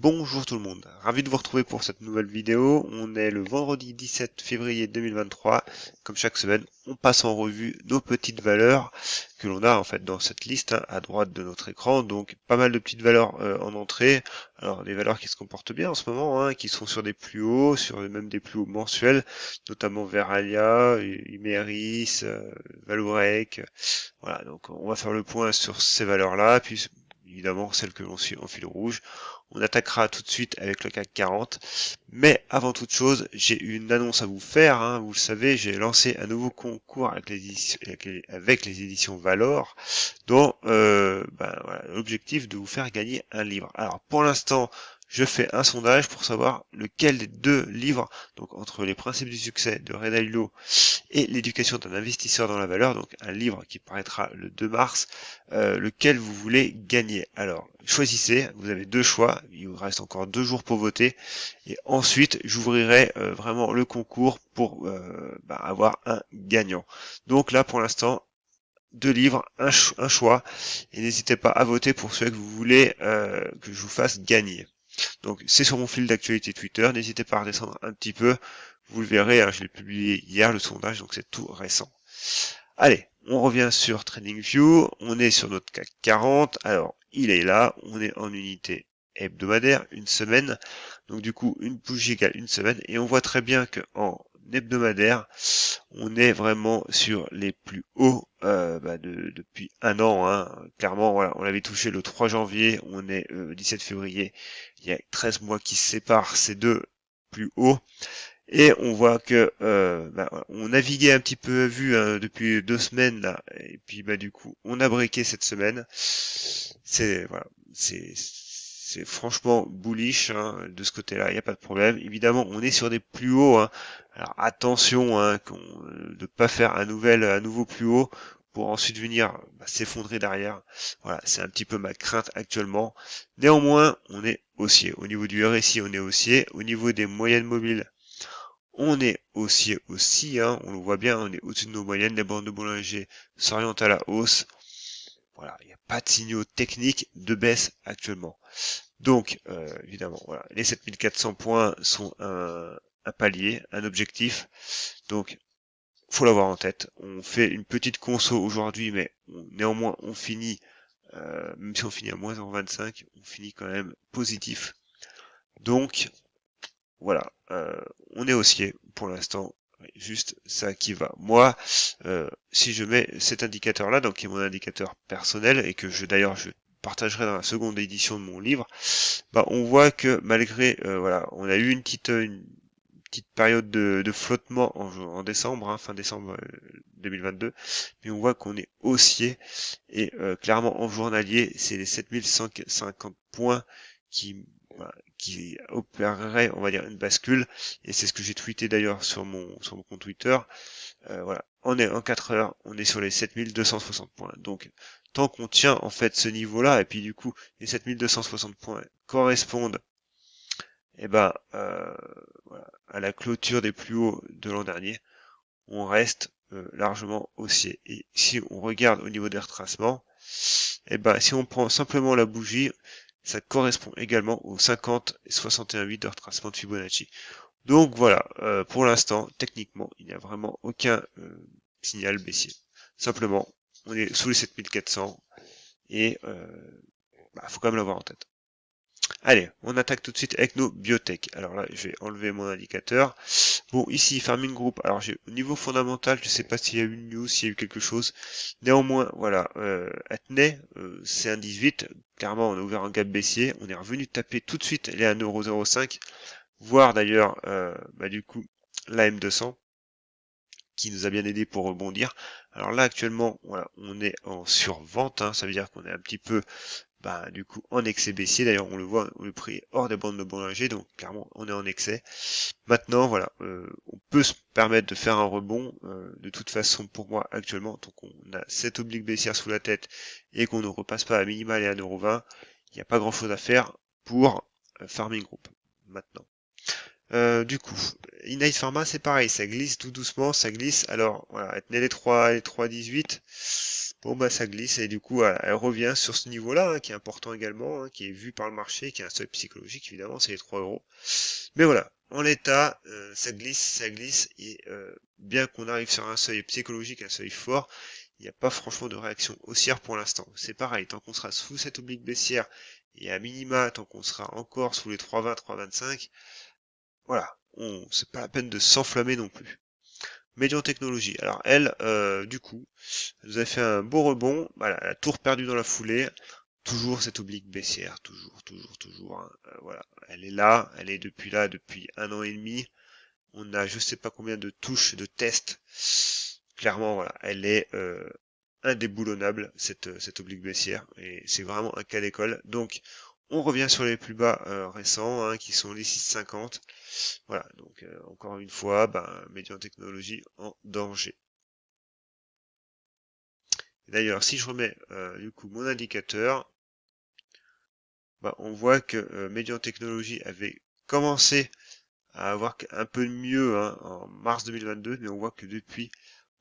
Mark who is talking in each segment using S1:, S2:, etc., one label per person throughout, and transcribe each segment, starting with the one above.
S1: Bonjour tout le monde, ravi de vous retrouver pour cette nouvelle vidéo. On est le vendredi 17 février 2023. Comme chaque semaine, on passe en revue nos petites valeurs que l'on a en fait dans cette liste à droite de notre écran. Donc pas mal de petites valeurs en entrée. Alors des valeurs qui se comportent bien en ce moment, qui sont sur des plus hauts, sur même des plus hauts mensuels, notamment Veralia, Imeris, Valorec. Voilà, donc on va faire le point sur ces valeurs-là, puis évidemment celles que l'on suit en fil rouge. On attaquera tout de suite avec le CAC 40. Mais avant toute chose, j'ai une annonce à vous faire. Vous le savez, j'ai lancé un nouveau concours avec les éditions Valor, dont voilà, l'objectif de vous faire gagner un livre. Alors pour l'instant, je fais un sondage pour savoir lequel des deux livres, donc entre les principes du succès de Ray Dalio et l'éducation d'un investisseur dans la valeur, donc un livre qui paraîtra le 2 mars, lequel vous voulez gagner. Alors, choisissez, vous avez deux choix, il vous reste encore 2 jours pour voter, et ensuite j'ouvrirai vraiment le concours pour avoir un gagnant. Donc là, pour l'instant, 2 livres, un choix, et n'hésitez pas à voter pour ceux que vous voulez que je vous fasse gagner. Donc c'est sur mon fil d'actualité Twitter, n'hésitez pas à redescendre un petit peu, vous le verrez, je l'ai publié hier le sondage, donc c'est tout récent. Allez, on revient sur TradingView, on est sur notre CAC 40, alors il est là, on est en unité hebdomadaire, une semaine, donc du coup une bougie égale une semaine, et on voit très bien que en hebdomadaire, on est vraiment sur les plus hauts depuis un an. Clairement, voilà, on l'avait touché le 3 janvier, on est 17 février, il y a 13 mois qui se séparent ces deux plus hauts. Et on voit que on naviguait un petit peu à vue depuis 2 semaines là, et puis du coup on a breaké cette semaine. C'est voilà, c'est franchement bullish de ce côté-là, il n'y a pas de problème. Évidemment, on est sur des plus hauts. Alors attention de pas faire un nouveau plus haut pour ensuite venir s'effondrer derrière. Voilà, c'est un petit peu ma crainte actuellement. Néanmoins, on est haussier. Au niveau du RSI, on est haussier. Au niveau des moyennes mobiles, on est haussier aussi, on le voit bien, on est au-dessus de nos moyennes, les bandes de Bollinger s'orientent à la hausse. Voilà, il n'y a pas de signaux techniques de baisse actuellement. Donc, évidemment, voilà, les 7400 points sont un palier, un objectif. Donc, faut l'avoir en tête. On fait une petite conso aujourd'hui, mais néanmoins, on finit, même si on finit à moins 0,25, on finit quand même positif. Donc, voilà, on est haussier pour l'instant, juste ça qui va. Moi, si je mets cet indicateur-là, donc qui est mon indicateur personnel, et que je partagerai dans la seconde édition de mon livre, on voit que malgré, voilà, on a eu une petite période de flottement en décembre, fin décembre 2022, mais on voit qu'on est haussier, et clairement en journalier, c'est les 7150 points qui qui opérerait, on va dire, une bascule, et c'est ce que j'ai tweeté d'ailleurs sur mon compte Twitter. Voilà, on est en 4 heures, on est sur les 7260 points. Donc tant qu'on tient en fait ce niveau-là, et puis du coup les 7260 points correspondent voilà, à la clôture des plus hauts de l'an dernier, on reste largement haussier. Et si on regarde au niveau des retracements, si on prend simplement la bougie, ça correspond également aux 50 et 61,8 de retracement de Fibonacci. Donc voilà, pour l'instant, techniquement, il n'y a vraiment aucun signal baissier. Simplement, on est sous les 7400 et faut quand même l'avoir en tête. Allez, on attaque tout de suite avec nos biotech. Alors là, je vais enlever mon indicateur. Bon, ici, Farming Group. Alors, au niveau fondamental, je ne sais pas s'il y a eu une news, s'il y a eu quelque chose. Néanmoins, voilà, elle tenait, c'est un 18. Clairement, on a ouvert un gap baissier. On est revenu taper tout de suite les 1,05€, voire d'ailleurs, du coup, la M200, qui nous a bien aidé pour rebondir. Alors là, actuellement, voilà, on est en survente, ça veut dire qu'on est un petit peu du coup en excès baissier. D'ailleurs on le voit, le prix est hors des bandes de Bollinger, donc clairement on est en excès. Maintenant voilà, on peut se permettre de faire un rebond. De toute façon pour moi actuellement, tant qu'on a cette oblique baissière sous la tête et qu'on ne repasse pas à minima les 1,20€, il n'y a pas grand chose à faire pour Farming Group maintenant. Du coup, Innight Pharma, c'est pareil, ça glisse tout doucement, ça glisse. Alors, voilà, tenez les 3,18. Bon, bah, ça glisse et du coup, voilà, elle revient sur ce niveau-là, hein, qui est important également, hein, qui est vu par le marché, qui est un seuil psychologique, évidemment, c'est les 3 euros. Mais voilà, en l'état, ça glisse, et bien qu'on arrive sur un seuil psychologique, un seuil fort, il n'y a pas franchement de réaction haussière pour l'instant. C'est pareil, tant qu'on sera sous cette oblique baissière, et à minima, tant qu'on sera encore sous les 3,20, 3,25, voilà, c'est pas la peine de s'enflammer non plus. Médian Technologie, alors elle, du coup, elle nous a fait un beau rebond, voilà, elle a tout reperdu dans la foulée, toujours cette oblique baissière, toujours, hein, voilà, elle est là, depuis 1 an et demi, on a je sais pas combien de touches de tests, clairement, voilà, elle est indéboulonnable, cette oblique baissière, et c'est vraiment un cas d'école, donc on revient sur les plus bas récents, hein, qui sont les 6,50. Voilà, donc encore une fois, ben, Médian Technologie en danger. D'ailleurs, si je remets du coup mon indicateur, ben, on voit que Médian Technologie avait commencé à avoir un peu mieux, hein, en mars 2022, mais on voit que depuis,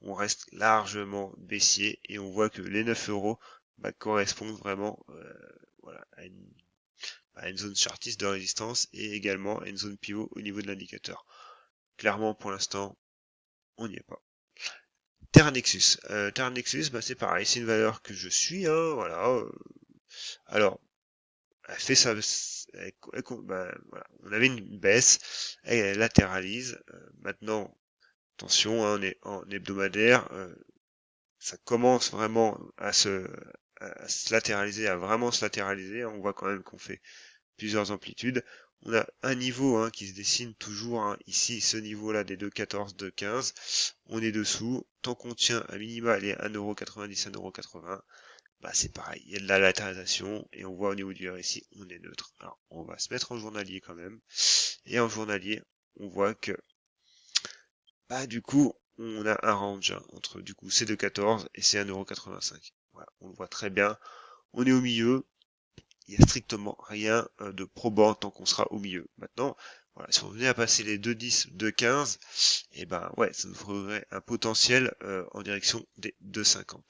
S1: on reste largement baissier et on voit que les 9 euros bah, correspondent vraiment voilà, à une zone chartiste de résistance et également à une zone pivot au niveau de l'indicateur. Clairement, pour l'instant, on n'y est pas. Terra Nexus. Terra Nexus, bah, c'est pareil, c'est une valeur que je suis, hein, voilà. Alors, elle fait ça, bah, voilà, on avait une baisse, elle latéralise. Maintenant, attention, hein, on est en hebdomadaire, ça commence vraiment à se latéraliser, à vraiment se latéraliser. On voit quand même qu'on fait plusieurs amplitudes. On a un niveau, hein, qui se dessine toujours, hein, ici, ce niveau-là des 2,14, 2,15. On est dessous. Tant qu'on tient à minima les 1,90€, 1,80€, bah c'est pareil. Il y a de la latéralisation et on voit au niveau du RSI, on est neutre. Alors, on va se mettre en journalier quand même. Et en journalier, on voit que, bah du coup, on a un range, hein, entre du coup C2,14 et C1,85€. Voilà, on le voit très bien. On est au milieu. Il n'y a strictement rien de probant tant qu'on sera au milieu. Maintenant, voilà, si on venait à passer les 2,10, 2,15, et ben ouais, ça nous ferait un potentiel en direction des 2,50.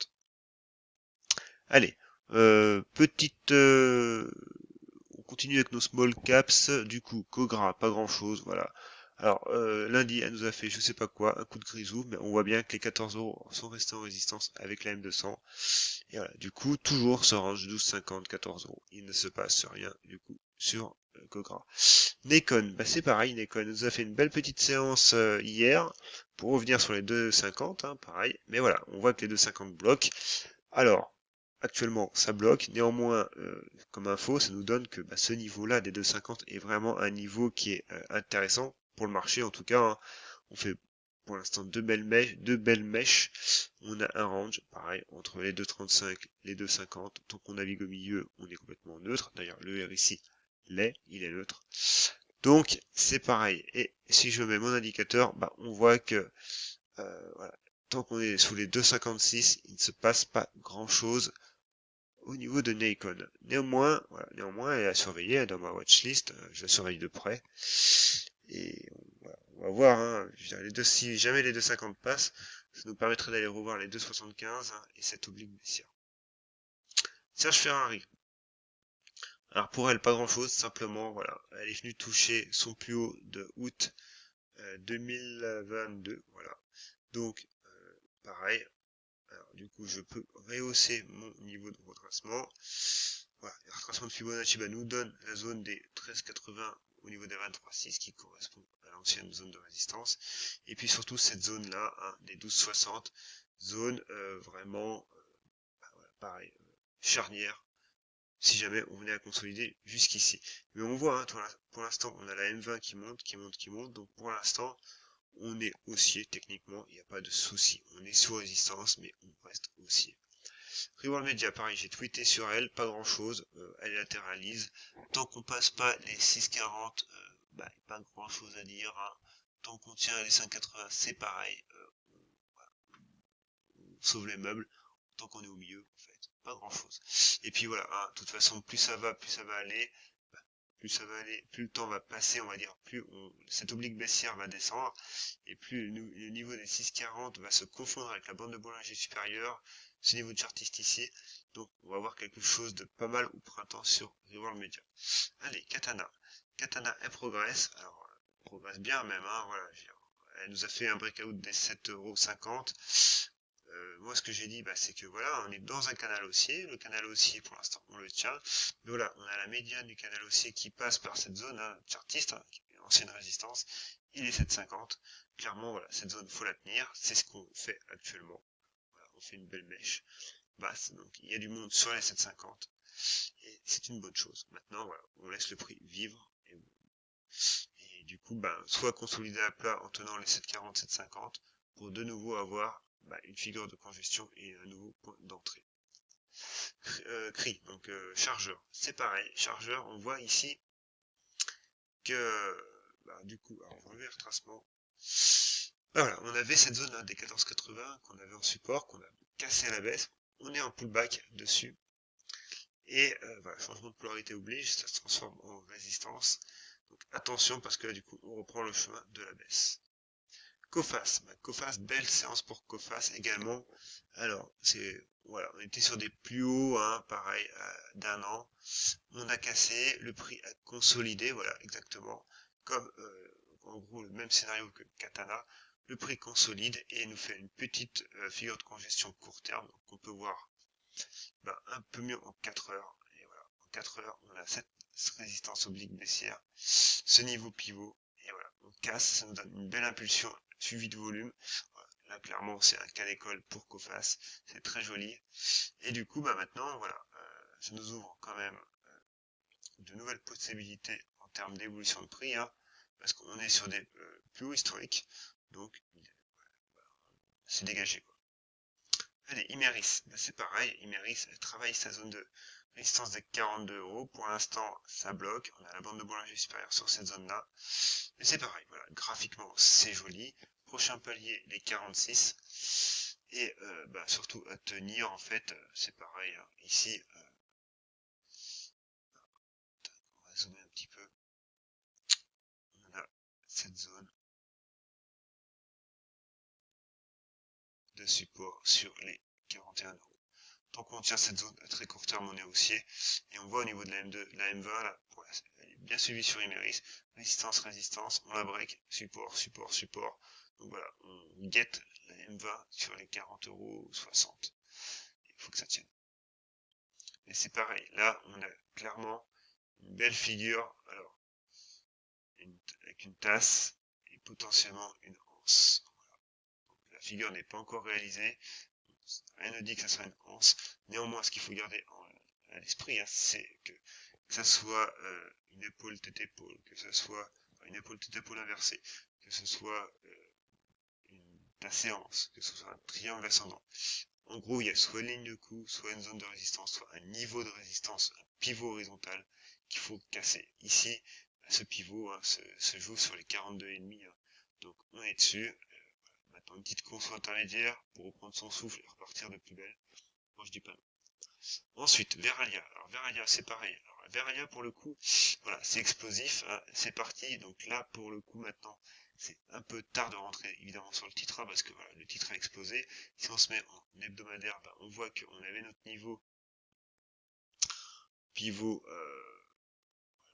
S1: Allez, petite, on continue avec nos small caps. Du coup, Cogra, pas grand chose, voilà. Alors, lundi, elle nous a fait je sais pas quoi, un coup de grisou, mais on voit bien que les 14 euros sont restés en résistance avec la M200. Et voilà, du coup, toujours ce range 12,50, 14 euros. Il ne se passe rien, du coup, sur Cogra. Nikon, bah c'est pareil, Nikon nous a fait une belle petite séance hier pour revenir sur les 2,50, hein, pareil. Mais voilà, on voit que les 2,50 bloquent. Alors, actuellement, ça bloque. Néanmoins, comme info, ça nous donne que bah, ce niveau-là des 2,50 est vraiment un niveau qui est intéressant pour le marché, en tout cas, hein. On fait pour l'instant deux belles mèches. On a un range, pareil, entre les 2,35 les 2,50. Tant qu'on navigue au milieu, on est complètement neutre. D'ailleurs, le RSI l'est, il est neutre. Donc, c'est pareil. Et si je mets mon indicateur, bah, on voit que voilà, tant qu'on est sous les 2,56, il ne se passe pas grand-chose au niveau de Nikon. Néanmoins, voilà, néanmoins, elle est à surveiller dans ma watchlist. Je la surveille de près. Et voilà, on va voir, hein, je veux dire, si jamais les 2,50 passent, ça nous permettrait d'aller revoir les 2,75, hein, et cette oblique baissière. Serge Ferrari. Alors pour elle, pas grand chose, simplement, voilà, elle est venue toucher son plus haut de août 2022, voilà. Donc, pareil, alors du coup, je peux rehausser mon niveau de retracement. Voilà, le retracement de Fibonacci nous donne la zone des 13,80 au niveau des 23,6 qui correspond à l'ancienne zone de résistance. Et puis surtout cette zone-là, hein, des 12,60, zone vraiment, bah voilà, pareil, charnière, si jamais on venait à consolider jusqu'ici. Mais on voit, hein, pour l'instant, on a la M20 qui monte, qui monte, donc pour l'instant, on est haussier techniquement, il n'y a pas de souci. On est sous résistance, mais on reste haussier. Reworld Media, pareil, j'ai tweeté sur elle, pas grand chose, elle latéralise. Tant qu'on passe pas les 6,40, bah, pas grand chose à dire, hein. Tant qu'on tient les 5,80, c'est pareil, voilà, on sauve les meubles. Tant qu'on est au milieu, en fait, pas grand chose. Et puis voilà, hein, de toute façon, plus ça va aller. plus ça va aller, plus le temps va passer, on va dire, plus cette oblique baissière va descendre, et plus le niveau des 6,40 va se confondre avec la bande de Bollinger supérieure, ce niveau de chartiste ici. Donc on va avoir quelque chose de pas mal au printemps sur Reworld Media. Allez, Katana. Katana, elle progresse. Alors, elle progresse bien même, hein, voilà. Elle nous a fait un breakout des 7,50 €. Moi, ce que j'ai dit, c'est que voilà, on est dans un canal haussier. Le canal haussier, pour l'instant, on le tient. Mais voilà, on a la médiane du canal haussier qui passe par cette zone chartiste, ancienne résistance. Il est 7,50. Clairement, voilà, cette zone, faut la tenir. C'est ce qu'on fait actuellement. Voilà, on fait une belle mèche basse. Donc, il y a du monde sur les 7,50. Et c'est une bonne chose. Maintenant, voilà, on laisse le prix vivre. Et du coup, soit consolider à plat en tenant les 7,40, 7,50 pour de nouveau avoir une figure de congestion et un nouveau point d'entrée. CRI, donc chargeur, c'est pareil. Chargeur, on voit ici que du coup, alors on va enlever le retracement. Voilà, on avait cette zone des 14,80 qu'on avait en support, qu'on a cassé à la baisse. On est en pullback dessus. Et voilà, changement de polarité oblige, ça se transforme en résistance. Donc attention parce que là du coup on reprend le chemin de la baisse. Coface, Coface, belle séance pour Coface également. Alors voilà, on était sur des plus hauts, hein, pareil, d'un an. On a cassé, le prix a consolidé, voilà, exactement. Comme en gros le même scénario que Katana, le prix consolide et nous fait une petite figure de congestion court terme. Donc on peut voir un peu mieux en 4 heures. Et voilà, en 4 heures, on a cette résistance oblique baissière, ce niveau pivot, et voilà, on casse, ça nous donne une belle impulsion suivie de volume. Voilà, là, clairement, c'est un cas d'école pour Coface, c'est très joli. Et du coup, maintenant, voilà, ça nous ouvre quand même de nouvelles possibilités en termes d'évolution de prix, hein, parce qu'on est sur des plus hauts historiques, donc c'est dégagé, quoi. Allez, Imeris, c'est pareil, Imeris elle travaille sa zone de résistance des 42 €. Pour l'instant, ça bloque. On a la bande de Bollinger supérieure sur cette zone-là. Mais c'est pareil, voilà, graphiquement, c'est joli. Prochain palier, les 46. Et surtout à tenir, en fait, c'est pareil. Hein. Ici, on va zoomer un petit peu. On a cette zone de support sur les 41 €. Tant qu'on tient cette zone à très court terme, on est haussier. Et on voit au niveau de la M2, la M20, là, elle est bien suivie sur Imeris. Résistance, résistance, on la break, support, support, support. Donc voilà, on guette la M20 sur les 40,60 €. Il faut que ça tienne. Et c'est pareil, là, on a clairement une belle figure, alors, avec une tasse et potentiellement une anse. Voilà. Donc, la figure n'est pas encore réalisée. Rien ne dit que ça sera une anse. Néanmoins, ce qu'il faut garder à l'esprit, hein, c'est que ça soit une épaule tête-épaule, que ce soit une épaule tête-épaule inversée, que ce soit une séance, que ce soit un triangle ascendant. En gros, il y a soit une ligne de coup, soit une zone de résistance, soit un niveau de résistance, un pivot horizontal qu'il faut casser. Ici, ce pivot se joue sur les 42,5. Hein. Donc on est dessus. Maintenant une petite conso intermédiaire pour reprendre son souffle et repartir de plus belle. Moi je dis pas non. Ensuite, Veralia. Alors Veralia, c'est pareil. Alors Veralia, pour le coup, voilà, c'est explosif, hein, c'est parti. Donc là, pour le coup, maintenant, c'est un peu tard de rentrer évidemment sur le titre A parce que voilà, le titre a explosé. Si on se met en hebdomadaire, on voit qu'on avait notre niveau pivot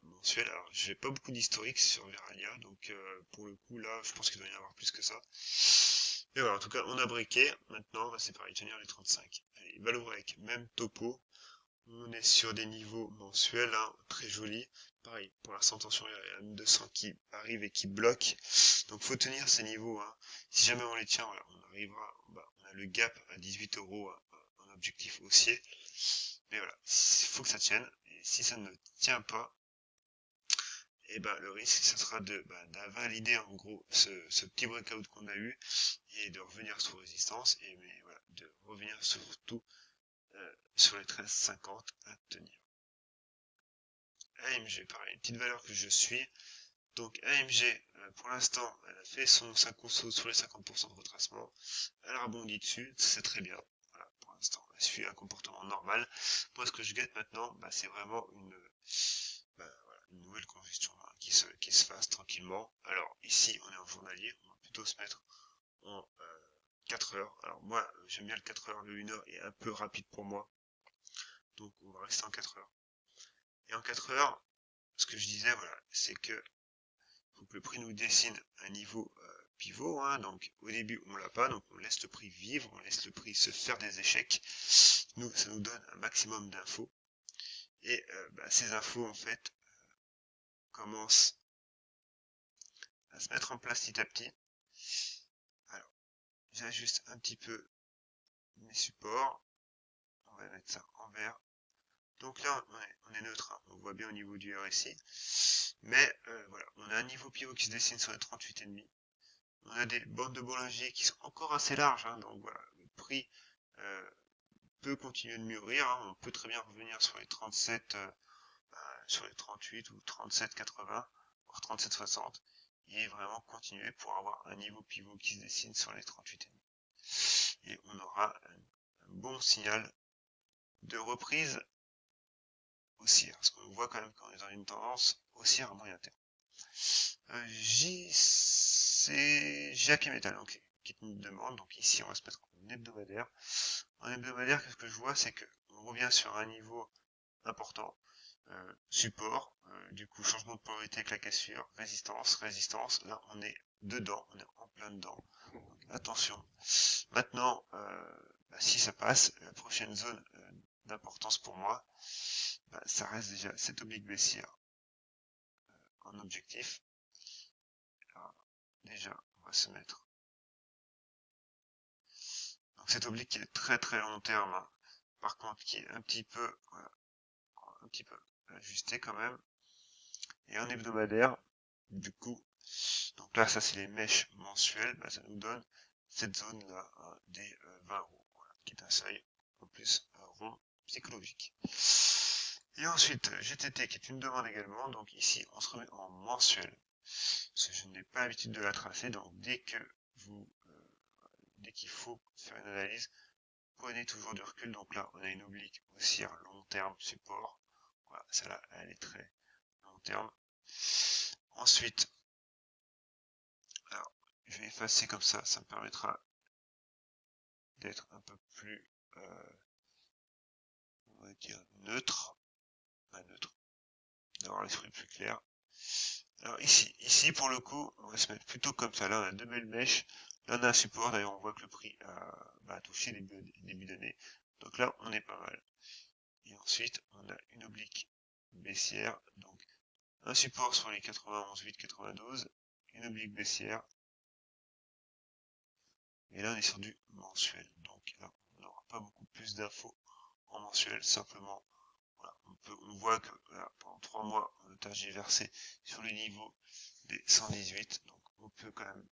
S1: mensuel. Alors, j'ai pas beaucoup d'historique sur Veralia, donc pour le coup, là, je pense qu'il doit y en avoir plus que ça. Mais voilà, en tout cas, on a briqué. Maintenant, c'est pareil, tenir les 35. Allez, Valorec, même topo. On est sur des niveaux mensuels, hein, très jolis. Pareil, pour l'instant, attention, il y a un 200 qui arrive et qui bloque. Donc, faut tenir ces niveaux. Hein. Si jamais on les tient, voilà, on arrivera. On a le gap à 18 € en objectif haussier. Mais voilà, il faut que ça tienne. Et si ça ne tient pas, et le risque, ça sera d'invalider en gros ce petit breakout qu'on a eu et de revenir sous résistance. Mais voilà, de revenir surtout sur les 13,50 à tenir. AMG, pareil, une petite valeur que je suis. Donc AMG, pour l'instant, elle a fait sa conso sur les 50% de retracement. Elle rebondit dessus, c'est très bien. Voilà, pour l'instant, elle suit un comportement normal. Moi, ce que je guette maintenant, c'est vraiment une une nouvelle congestion hein, qui se fasse tranquillement. Alors ici on est en journalier, on va plutôt se mettre en 4 heures. Alors moi j'aime bien le 4 heures, le 1 heure est un peu rapide pour moi, donc on va rester en 4 heures. Et en 4 heures, ce que je disais, voilà, c'est que faut que le prix nous dessine un niveau pivot, hein, donc au début on l'a pas, donc on laisse le prix vivre, on laisse le prix se faire des échecs, nous ça nous donne un maximum d'infos, et ces infos en fait commencent à se mettre en place petit à petit. Alors j'ajuste un petit peu mes supports, on va mettre ça en vert, donc là on est neutre, hein, on voit bien au niveau du RSI, mais voilà, on a un niveau pivot qui se dessine sur les 38,5. On a des bandes de Bollinger qui sont encore assez larges, hein, donc voilà, le prix peut continuer de mûrir, hein, on peut très bien revenir sur les 37, sur les 38 ou 37,80, voire 37,60, et vraiment continuer pour avoir un niveau pivot qui se dessine sur les 38,5. Et on aura un bon signal de reprise haussière, parce qu'on voit quand même qu'on est dans une tendance haussière à moyen terme. JAK Metal, donc, qui est une demande, donc ici on va se mettre en hebdomadaire. En hebdomadaire, qu'est-ce que je vois, c'est que on revient sur un niveau important, support, du coup changement de polarité avec la cassure, résistance, résistance, là on est dedans, on est en plein dedans, donc attention. Maintenant, si ça passe, la prochaine zone d'importance pour moi, ça reste déjà cette oblique baissière en objectif. Alors, déjà, on va se mettre. Donc cette oblique qui est très très long terme, hein, par contre qui est un petit peu, voilà, un petit peu ajusté quand même. Et en hebdomadaire, du coup, donc là ça c'est les mèches mensuelles, ça nous donne cette zone là hein, des 20 euros, voilà, qui est un seuil en plus rond psychologique. Et ensuite GTT qui est une demande également, donc ici on se remet en mensuel, parce que je n'ai pas l'habitude de la tracer, donc dès qu'il faut faire une analyse, prenez toujours du recul. Donc là on a une oblique haussière long terme support, voilà, celle-là elle est très long terme. Ensuite, alors je vais effacer comme ça me permettra d'être un peu plus on va dire neutre, d'avoir l'esprit plus clair. Alors ici pour le coup, on va se mettre plutôt comme ça. Là on a deux belles mèches, là on a un support, d'ailleurs on voit que le prix a touché début d'année. Donc là on est pas mal. Et ensuite on a une oblique baissière, donc un support sur les 91,8, 92, une oblique baissière. Et là on est sur du mensuel. Donc là on n'aura pas beaucoup plus d'infos en mensuel, simplement. Voilà, on voit que voilà, pendant 3 mois on a tergiversé sur le niveau des 118, donc on peut quand même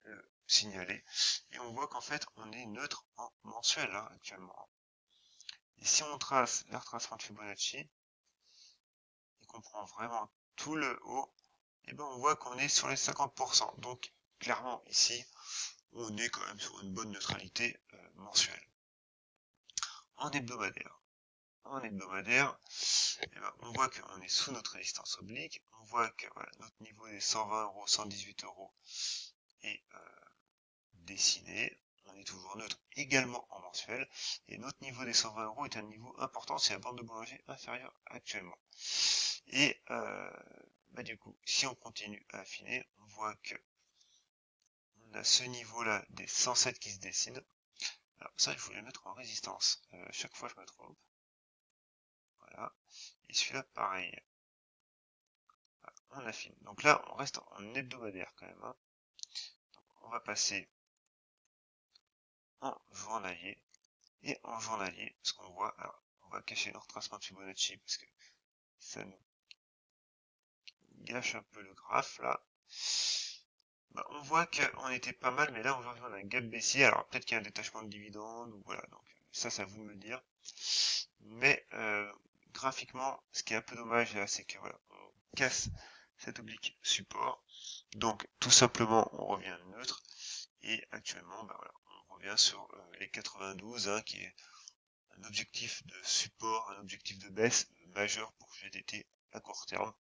S1: le signaler. Et on voit qu'en fait on est neutre en mensuel là, actuellement. Et si on trace le retracement de Fibonacci et qu'on prend vraiment tout le haut, et ben on voit qu'on est sur les 50%. Donc clairement ici on est quand même sur une bonne neutralité mensuelle. En hebdomadaire, on voit qu'on est sous notre résistance oblique, on voit que voilà, notre niveau des 120 euros, 118 euros est dessiné, on est toujours neutre également en mensuel, et notre niveau des 120 euros est un niveau important, c'est la bande de Bollinger inférieure actuellement. Et du coup, si on continue à affiner, on voit que on a ce niveau-là des 107 qui se dessine. Alors ça, il faut le mettre en résistance. Chaque fois, je me trompe. Voilà. Et celui-là, pareil. Voilà, on affine. Donc là, on reste en hebdomadaire quand même. Hein. Donc, on va passer en journalier. Et en journalier, ce qu'on voit, alors, on va cacher le retracement de Fibonacci parce que ça nous gâche un peu le graphe là. On voit qu'on était pas mal, mais là aujourd'hui on a un gap baissier. Alors peut-être qu'il y a un détachement de dividendes, ou voilà, donc ça c'est à vous de me le dire. Mais graphiquement, ce qui est un peu dommage là, c'est que voilà, on casse cette oblique support. Donc tout simplement on revient neutre. Et actuellement, voilà, on revient sur les 92, hein, qui est un objectif de support, un objectif de baisse majeur pour GTT à court terme.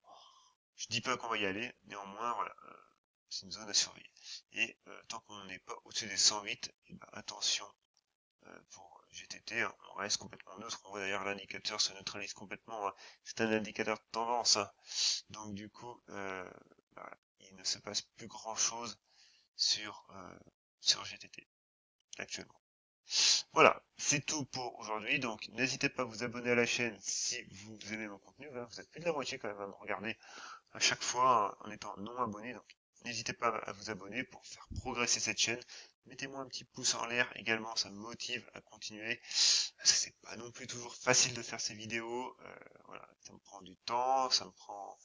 S1: Je dis pas qu'on va y aller, néanmoins, voilà, c'est une zone à surveiller. Et tant qu'on n'est pas au-dessus des 108, et ben, attention, pour GTT, hein, on reste complètement neutre. On voit d'ailleurs l'indicateur se neutralise complètement, hein. C'est un indicateur de tendance, hein. Donc du coup, bah, il ne se passe plus grand-chose sur GTT actuellement. Voilà, c'est tout pour aujourd'hui. Donc n'hésitez pas à vous abonner à la chaîne si vous aimez mon contenu, hein. Vous êtes plus de la moitié quand même à me regarder à chaque fois en étant non abonné. Donc n'hésitez pas à vous abonner pour faire progresser cette chaîne. Mettez-moi un petit pouce en l'air également, ça me motive à continuer. C'est pas non plus toujours facile de faire ces vidéos. Voilà, ça me prend du temps, ça me prend.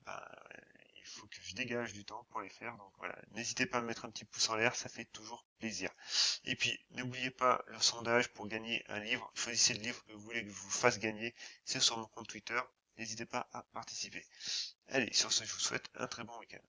S1: Bah, il faut que je dégage du temps pour les faire. Donc voilà, n'hésitez pas à me mettre un petit pouce en l'air, ça fait toujours plaisir. Et puis n'oubliez pas le sondage pour gagner un livre. Choisissez le livre que vous voulez que je vous fasse gagner. C'est sur mon compte Twitter. N'hésitez pas à participer. Allez, sur ce, je vous souhaite un très bon week-end.